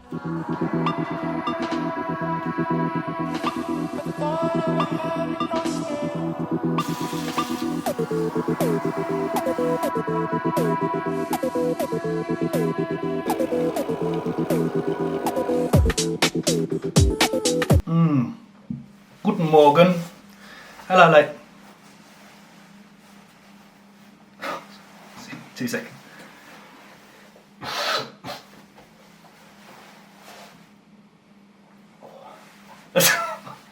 Guten Morgen. Hello, late. 2 seconds.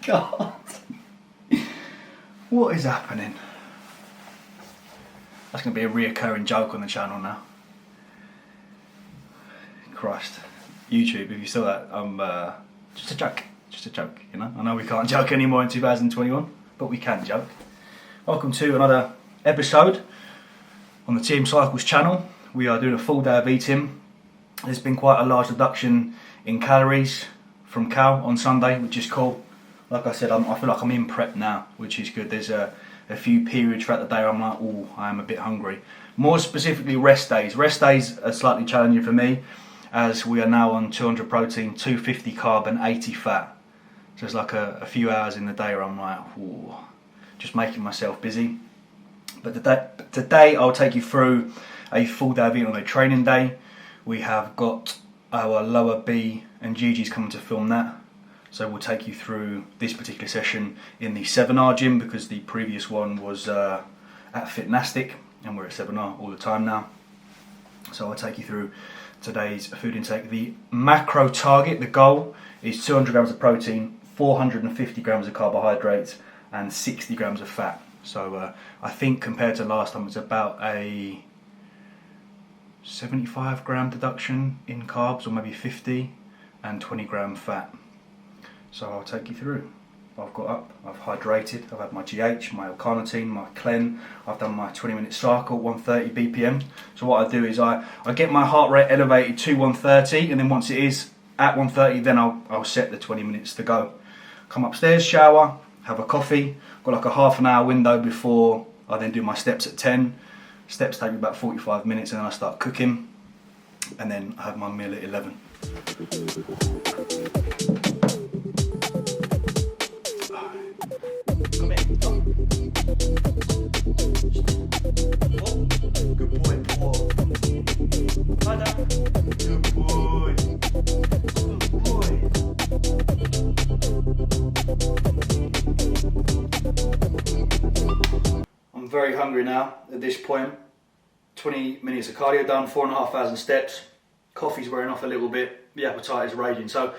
God. What is happening? That's going to be a reoccurring joke on the channel now. Christ. YouTube, if you saw that, just a joke. Just a joke, you know. I know we can't joke anymore in 2021, but we can joke. Welcome to another episode on the Team Cycles channel. We are doing a full day of eating. There's been quite a large reduction in calories from Cal on Sunday, which is cool. Like I said, I feel like I'm in prep now, which is good. There's a few periods throughout the day where I'm like, oh, I am a bit hungry. More specifically, rest days. Rest days are slightly challenging for me, as we are now on 200 protein, 250 carb and 80 fat. So it's like a few hours in the day where I'm like, oh, just making myself busy. But today I'll take you through a full day of eating on a training day. We have got our lower B and Gigi's coming to film that. So we'll take you through this particular session in the 7R gym, because the previous one was at Fitnastic, and we're at 7R all the time now. So I'll take you through today's food intake. The macro target, the goal, is 200 grams of protein, 450 grams of carbohydrates and 60 grams of fat. So I think compared to last time, it's about a 75 gram deduction in carbs, or maybe 50, and 20 gram fat. So I'll take you through. I've got up, I've hydrated, I've had my GH, my L-carnitine, my Clen, I've done my 20-minute cycle, 130 BPM. So what I do is I get my heart rate elevated to 130, and then once it is at 130, then I'll set the 20 minutes to go. Come upstairs, shower, have a coffee, got like a half an hour window before I then do my steps at 10. Steps take me about 45 minutes, and then I start cooking, and then I have my meal at 11. Come here. Oh, good boy, Paul. Hi, Dad. Good boy. Good boy. I'm very hungry now at this point. 20 minutes of cardio done, 4,500 steps. Coffee's wearing off a little bit. The appetite is raging. So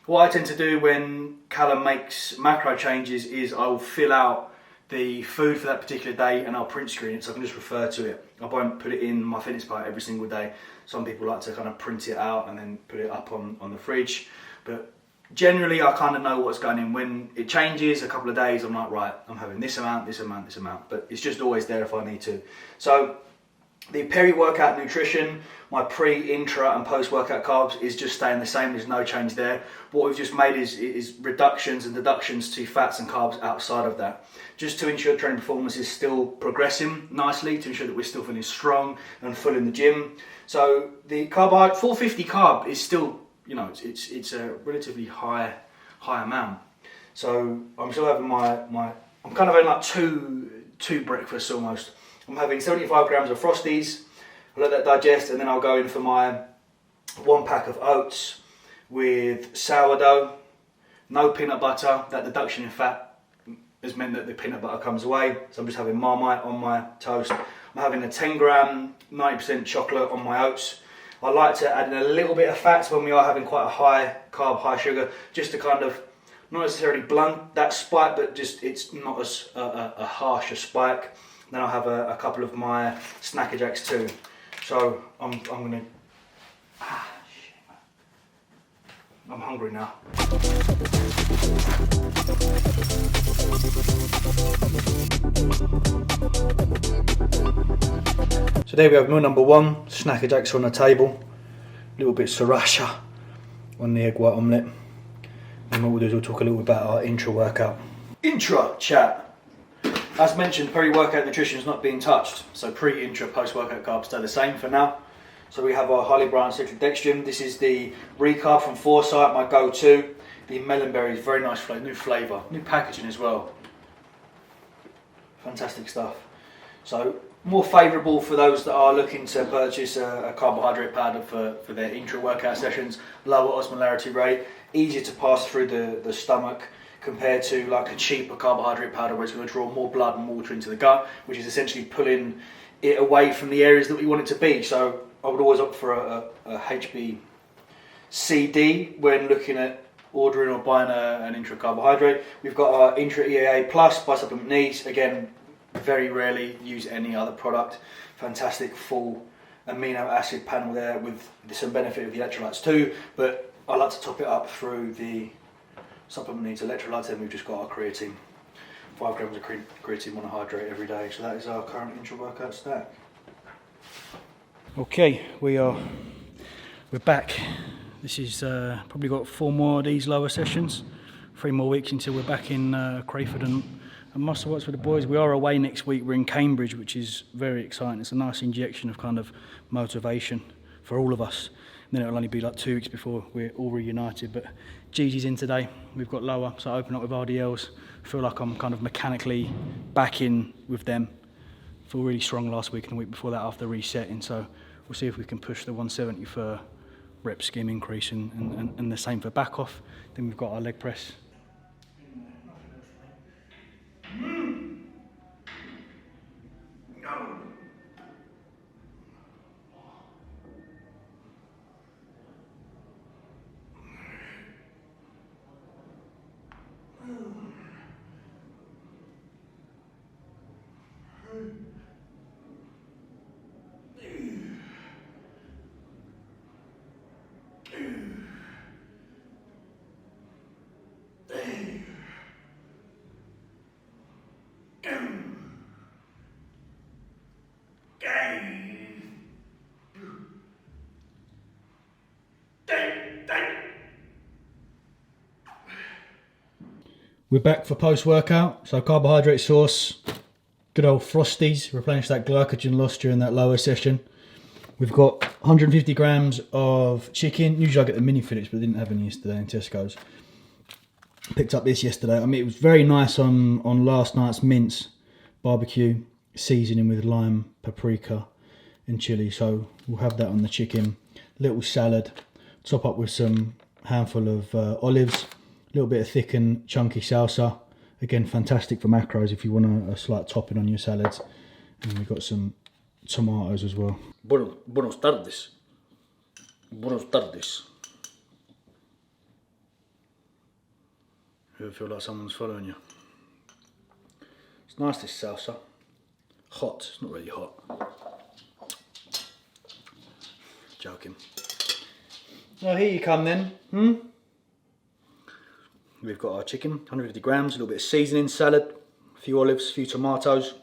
what I tend to do when Callum makes macro changes is I'll fill out the food for that particular day, and I'll print screen it so I can just refer to it. I won't put it in my fitness pal every single day. Some people like to kind of print it out and then put it up on the fridge. But generally I kind of know what's going in. When it changes a couple of days, I'm like, right, I'm having this amount, this amount, this amount. But it's just always there if I need to. So the peri-workout nutrition, my pre, intra and post-workout carbs is just staying the same. There's no change there. What we've just made is reductions and deductions to fats and carbs outside of that, just to ensure training performance is still progressing nicely, to ensure that we're still feeling strong and full in the gym. So the carbohydrate, 450 carb is still, you know, it's a relatively high amount. So I'm still having I'm kind of having like two breakfasts almost. I'm having 75 grams of Frosties, I'll let that digest, and then I'll go in for my 1 pack of oats with sourdough, no peanut butter. That deduction in fat has meant that the peanut butter comes away, so I'm just having Marmite on my toast. I'm having a 10 gram, 90% chocolate on my oats. I like to add in a little bit of fats when we are having quite a high carb, high sugar, just to kind of, not necessarily blunt that spike, but just it's not as a harsh a spike. Then I'll have a couple of my Snacker Jacks too. So I'm gonna, shit, I'm hungry now. So there we have meal number 1, Snacker Jacks on the table. A little bit of sriracha on the egg white omelette. And what we'll do is we'll talk a little bit about our intra workout. Intra chat. As mentioned, peri-workout nutrition is not being touched, so pre, intra, post-workout carbs stay the same for now. So we have our highly branched deduction. This is the Recarb from Foresight, my go-to. The melon berries, very nice flavour, new flavour, new packaging as well. Fantastic stuff. So more favourable for those that are looking to purchase a carbohydrate powder for their intra-workout sessions. Lower osmolarity rate, easier to pass through the stomach compared to like a cheaper carbohydrate powder where it's going to draw more blood and water into the gut, which is essentially pulling it away from the areas that we want it to be. So I would always opt for a HBCD when looking at ordering or buying an intra carbohydrate. We've got our Intra EAA Plus by Supplement Needs. Again, very rarely use any other product. Fantastic full amino acid panel there with some benefit of the electrolytes too, but I like to top it up through the Supplement Needs electrolytes. Then we've just got our creatine, 5 grams of creatine monohydrate every day. So that is our current intra workout stack. Okay, we're back. This is probably got 4 more of these lower sessions, 3 more weeks until we're back in Crayford and Musselwhite with the boys. We are away next week. We're in Cambridge, which is very exciting. It's a nice injection of kind of motivation for all of us. And then it'll only be like 2 weeks before we're all reunited. But Gigi's in today. We've got lower, so I open up with RDLs. I feel like I'm kind of mechanically back in with them. I feel really strong last week and the week before that after resetting. So we'll see if we can push the 170 for rep scheme increase and the same for back off. Then we've got our leg press. We're back for post-workout, so carbohydrate source, good old Frosties, replenish that glycogen loss during that lower session. We've got 150 grams of chicken. Usually I get the mini fillets, but I didn't have any yesterday in Tesco's. Picked up this yesterday. I mean, it was very nice on last night's mince barbecue, seasoning with lime, paprika and chilli. So we'll have that on the chicken. Little salad, top up with some handful of olives. A little bit of thick and chunky salsa. Again, fantastic for macros if you want a slight topping on your salads. And we've got some tomatoes as well. Buenos tardes. Buenos tardes. You ever feel like someone's following you? It's nice, this salsa. Hot, it's not really hot. Joking. Oh, here you come then. We've got our chicken, 150 grams, a little bit of seasoning, salad, a few olives, a few tomatoes.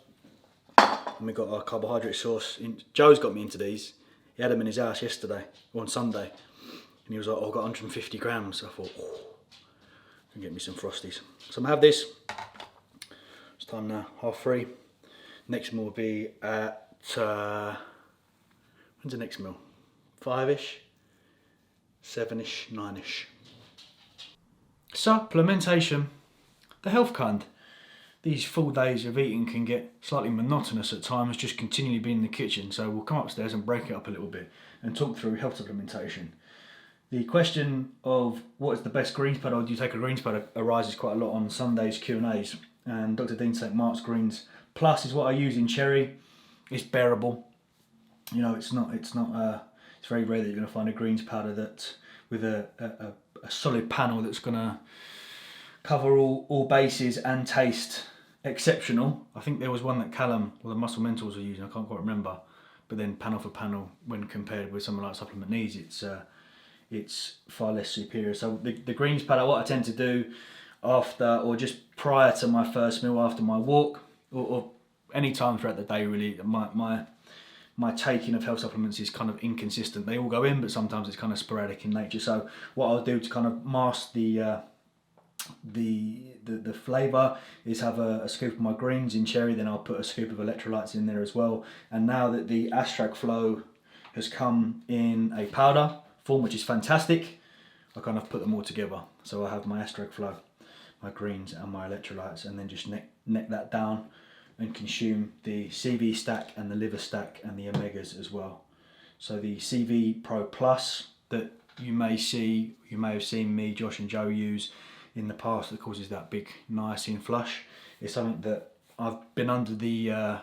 And we've got our carbohydrate sauce. Joe's got me into these. He had them in his house yesterday, or on Sunday. And he was like, oh, I've got 150 grams. So I thought, oh, I can get me some Frosties. So I'm going to have this. It's time now, 3:30. Next meal will be at, when's the next meal? 5-ish, 7-ish, 9-ish. Supplementation, the health kind. These full days of eating can get slightly monotonous at times, just continually being in the kitchen. So we'll come upstairs and break it up a little bit and talk through health supplementation. The question of what is the best greens powder, or do you take a greens powder, arises quite a lot on Sundays Q&As. And Dr. Dean St. Mark's Greens Plus is what I use in cherry. It's bearable. You know, it's very rare that you're going to find a greens powder that with a solid panel that's going to cover all bases and taste exceptional. I think there was one that Callum or the Muscle Mentors were using, I can't quite remember, but then panel for panel, when compared with someone like Supplement Needs, it's far less superior. So the greens powder, what I tend to do after or just prior to my first meal, after my walk, or any time throughout the day really, my taking of health supplements is kind of inconsistent. They all go in, but sometimes it's kind of sporadic in nature. So what I'll do to kind of mask the flavour is have a scoop of my greens in cherry, then I'll put a scoop of electrolytes in there as well. And now that the Astrac Flow has come in a powder form, which is fantastic. I kind of put them all together. So I have my Asterix Flow, my greens and my electrolytes, and then just neck that down and consume the CV stack and the liver stack and the omegas as well. So the CV Pro Plus that you may have seen me, Josh and Joe use in the past, that causes that big niacin flush, is something that I've been under the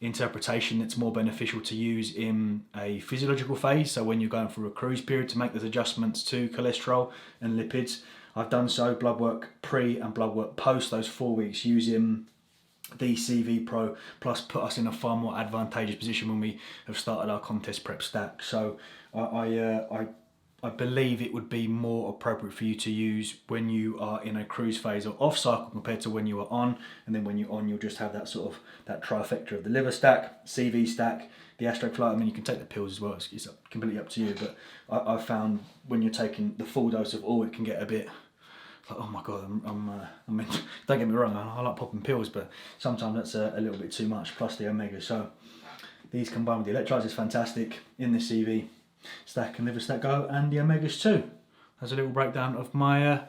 interpretation that's more beneficial to use in a physiological phase. So when you're going through a cruise period to make those adjustments to cholesterol and lipids. I've done so, blood work pre and blood work post those 4 weeks, using the CV Pro Plus put us in a far more advantageous position when we have started our contest prep stack. So I believe it would be more appropriate for you to use when you are in a cruise phase or off cycle compared to when you are on. And then when you're on, you'll just have that sort of that trifecta of the liver stack, CV stack, the Asterix Flow. I mean, you can take the pills as well. It's completely up to you. But I've found when you're taking the full dose of all, it can get a bit like, oh my god, I mean, don't get me wrong, I like popping pills, but sometimes that's a little bit too much. Plus the omega. So these combined with the electrolytes is fantastic in the CV stack and liver stack go, and the omegas too. That's a little breakdown of my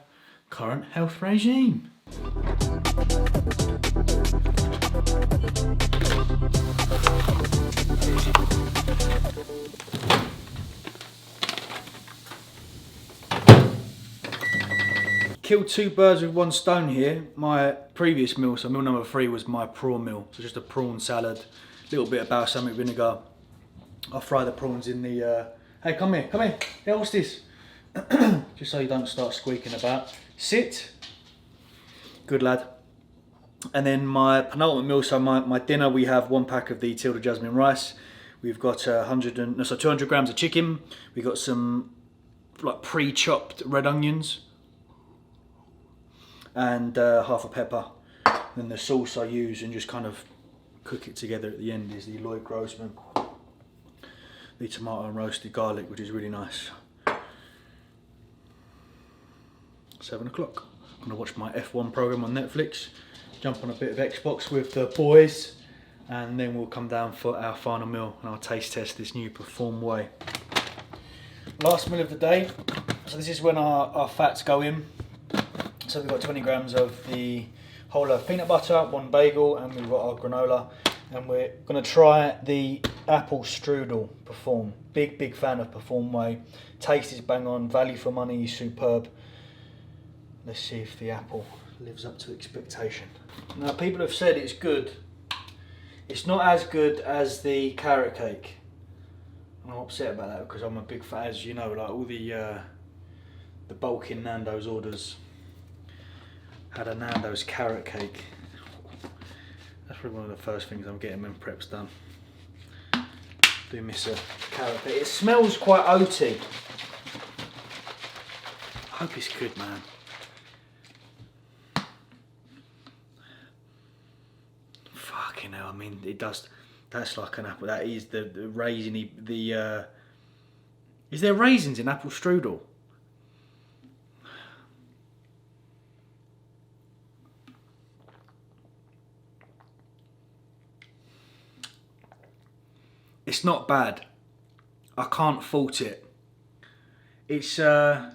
current health regime. Killed 2 birds with 1 stone here. My previous meal, so meal number 3, was my prawn meal. So just a prawn salad, a little bit of balsamic vinegar. I'll fry the prawns in the... Hey, come here. Yeah, what's this? Just so you don't start squeaking about. Sit. Good lad. And then my penultimate meal, so my dinner, we have 1 pack of the Tilda Jasmine rice. We've got 200 grams of chicken. We've got some like pre-chopped red onions. And half a pepper. Then the sauce I use and just kind of cook it together at the end is the Lloyd Grossman, the tomato and roasted garlic, which is really nice. 7 o'clock. I'm gonna watch my F1 program on Netflix, jump on a bit of Xbox with the boys, and then we'll come down for our final meal and I'll taste test this new Perform Whey. Last meal of the day. So this is when our fats go in. So we've got 20 grams of the whole loaf peanut butter, 1 bagel, and we've got our granola. And we're going to try the apple strudel Perform. Big fan of Perform Whey. Taste is bang on, value for money is superb. Let's see if the apple lives up to expectation. Now, people have said it's good. It's not as good as the carrot cake. And I'm upset about that because I'm a big fan, as you know, like all the bulking Nando's orders had a Nando's carrot cake. That's probably one of the first things I'm getting when prep's done. Do miss a carrot cake. It smells quite oaty. I hope it's good, man. Fucking hell, I mean, it does. That's like an apple. That is the raisiny. Is there raisins in apple strudel? It's not bad. I can't fault it. It's they've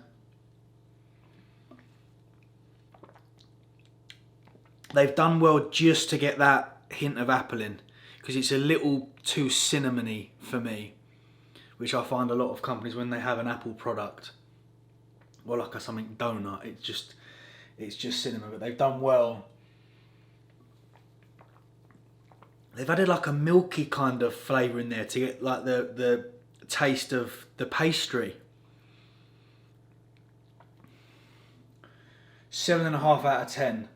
done well just to get that hint of apple in, because it's a little too cinnamony for me, which I find a lot of companies when they have an apple product, or like a something donut, it's just cinnamon. But they've done well. They've added like a milky kind of flavour in there to get like the taste of the pastry. 7.5 out of 10.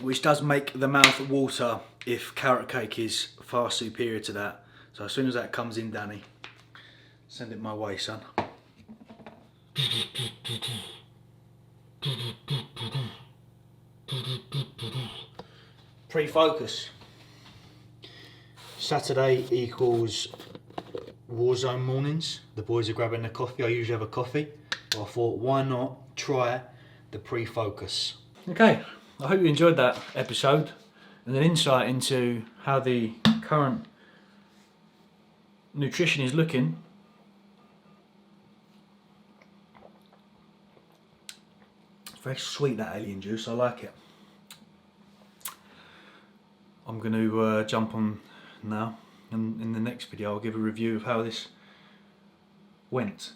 Which does make the mouth water if carrot cake is far superior to that. So as soon as that comes in, Danny, send it my way, son. Pre-focus. Saturday equals Warzone mornings. The boys are grabbing their coffee. I usually have a coffee. But I thought, why not try the pre-focus? Okay, I hope you enjoyed that episode and an insight into how the current nutrition is looking. Very sweet, that alien juice, I like it. I'm going to jump on now, and in the next video I'll give a review of how this went.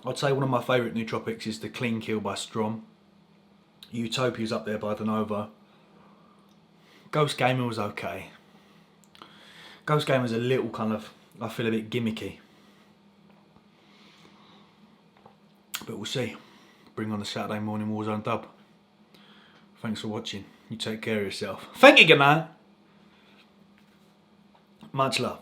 I'd say one of my favourite nootropics is the Clean Kill by Strom. Utopia's up there by De Novo. Ghost Gamer was okay. Ghost Gamer's a little kind of, I feel a bit gimmicky. But we'll see. Bring on the Saturday morning Warzone dub. Thanks for watching. You take care of yourself. Thank you, good man. Much love.